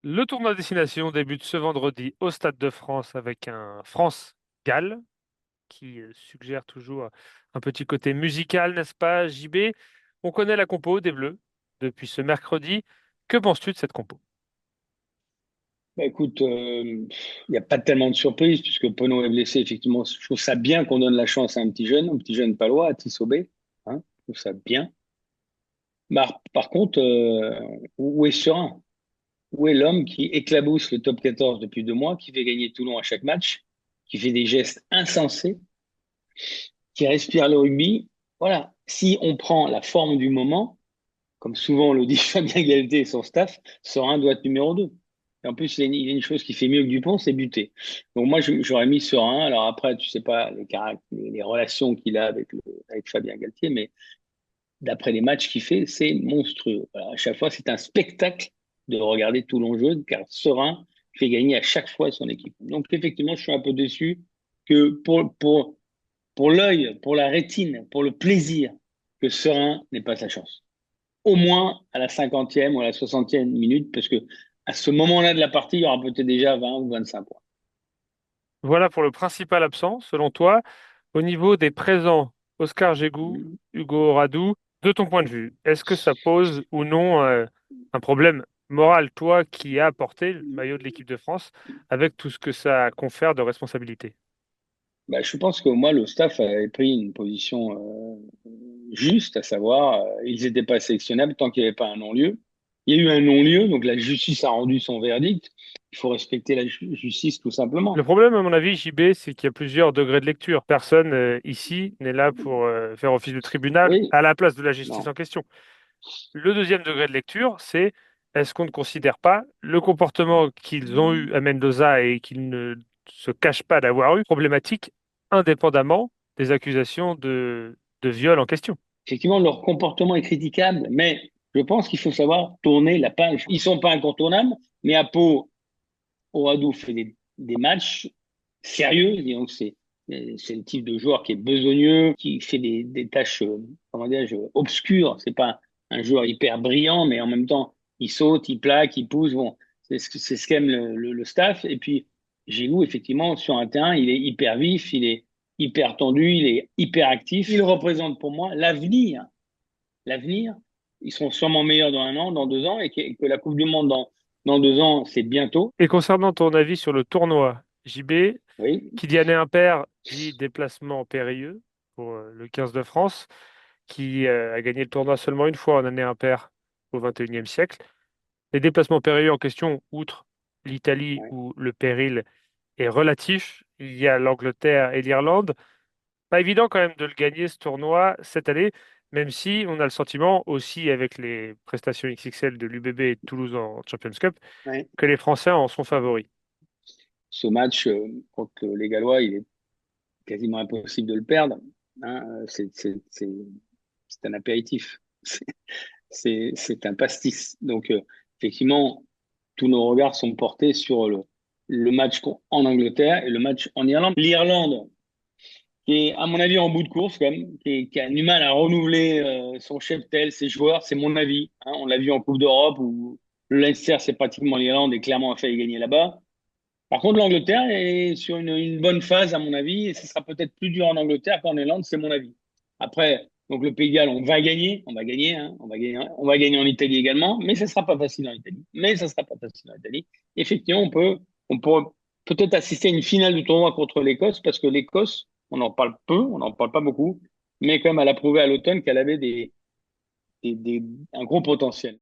Le tournoi destination débute ce vendredi au Stade de France avec un France-Galles qui suggère toujours un petit côté musical, n'est-ce pas, JB? On connaît la compo des Bleus depuis ce mercredi. Que penses-tu de cette compo? Bah, écoute, il n'y a pas tellement de surprises puisque Penaud est blessé. Effectivement, je trouve ça bien qu'on donne la chance à un petit jeune palois, à Tissot-Bé. Hein, je trouve ça bien. Par contre, où est Serein? Où est l'homme qui éclabousse le top 14 depuis 2 mois, qui fait gagner Toulon à chaque match, qui fait des gestes insensés, qui respire le rugby? Voilà. Si on prend la forme du moment, comme souvent le dit Fabien Galtier et son staff, Serein doit être numéro 2. Et en plus, il a une chose qui fait mieux que Dupont, c'est buter. Donc moi, j'aurais mis Serein. Alors après, tu sais pas les relations qu'il a avec Fabien Galtier, mais d'après les matchs qu'il fait, c'est monstrueux. Voilà, à chaque fois, c'est un spectacle de regarder Toulon jouer, car Serein fait gagner à chaque fois son équipe. Donc effectivement, je suis un peu déçu que pour l'œil, pour la rétine, pour le plaisir, que Serein n'ait pas sa chance au moins à la 50e ou à la 60e minute, parce que à ce moment-là de la partie, il y aura peut-être déjà 20 ou 25 points. Voilà pour le principal absent, selon toi. Au niveau des présents, Oscar Gégou, Hugo Radou, de ton point de vue, est-ce que ça pose ou non un problème moral, toi qui as porté le maillot de l'équipe de France, avec tout ce que ça confère de responsabilité? Bah, je pense que moi, le staff avait pris une position juste, à savoir, ils n'étaient pas sélectionnables tant qu'il n'y avait pas un non-lieu. Il y a eu un non-lieu, donc la justice a rendu son verdict. Il faut respecter la justice tout Le simplement. problème, à mon avis, JB, c'est qu'il y a plusieurs degrés de lecture. Personne ici n'est là pour faire office de tribunal Oui, à la place de la justice non. en question. Le deuxième degré de lecture, c'est est-ce qu'on ne considère pas le comportement qu'ils ont eu à Mendoza et qu'ils ne se cachent pas d'avoir eu problématique indépendamment des accusations de viol en question? Effectivement, leur comportement est critiquable, mais je pense qu'il faut savoir tourner la page. Ils sont pas incontournables, mais à Pau, Oradou fait des matchs sérieux, disons que c'est le type de joueur qui est besogneux, qui fait des tâches, comment dire, obscures. C'est pas un joueur hyper brillant, mais en même temps, il saute, il plaque, il pousse. Bon, c'est ce qu'aime le staff. Et puis, Giroud, effectivement, sur un terrain, il est hyper vif, il est hyper tendu, il est hyper actif. Il représente pour moi l'avenir. L'avenir, ils seront sûrement meilleurs dans 1 an, dans 2 ans, et que la Coupe du Monde dans 2 ans, c'est bientôt. Et concernant ton avis sur le tournoi, JB, Oui, Kylian Impair dit déplacement périlleux pour le 15 de France, qui a gagné le tournoi seulement une fois en année impaire au XXIe siècle. Les déplacements périlleux en question, outre l'Italie ouais. où le péril est relatif, il y a l'Angleterre et l'Irlande. Pas évident quand même de le gagner ce tournoi cette année, même si on a le sentiment aussi avec les prestations XXL de l'UBB et de Toulouse en Champions Cup Ouais. que les Français en sont favoris. Ce match contre les Gallois, il est quasiment impossible de le perdre. Hein. C'est un apéritif. C'est un pastis. Donc, effectivement, tous nos regards sont portés sur le match en Angleterre et le match en Irlande. L'Irlande, qui est, à mon avis, en bout de course, quand même, qui a du mal à renouveler son cheptel, ses joueurs, c'est mon avis. Hein. On l'a vu en Coupe d'Europe où le Leinster, c'est pratiquement l'Irlande et clairement a failli gagner là-bas. Par contre, l'Angleterre est sur une bonne phase, à mon avis, et ce sera peut-être plus dur en Angleterre qu'en Irlande, c'est mon avis. Après, donc le Pays de Galles, on va gagner, hein, on va gagner en Italie également, mais ça sera pas facile en Italie. Mais ça sera pas facile en Italie. Effectivement, on peut peut-être assister à une finale du tournoi contre l'Écosse, parce que l'Écosse, on en parle peu, on n'en parle pas beaucoup, mais quand même, elle a prouvé à l'automne qu'elle avait un gros potentiel.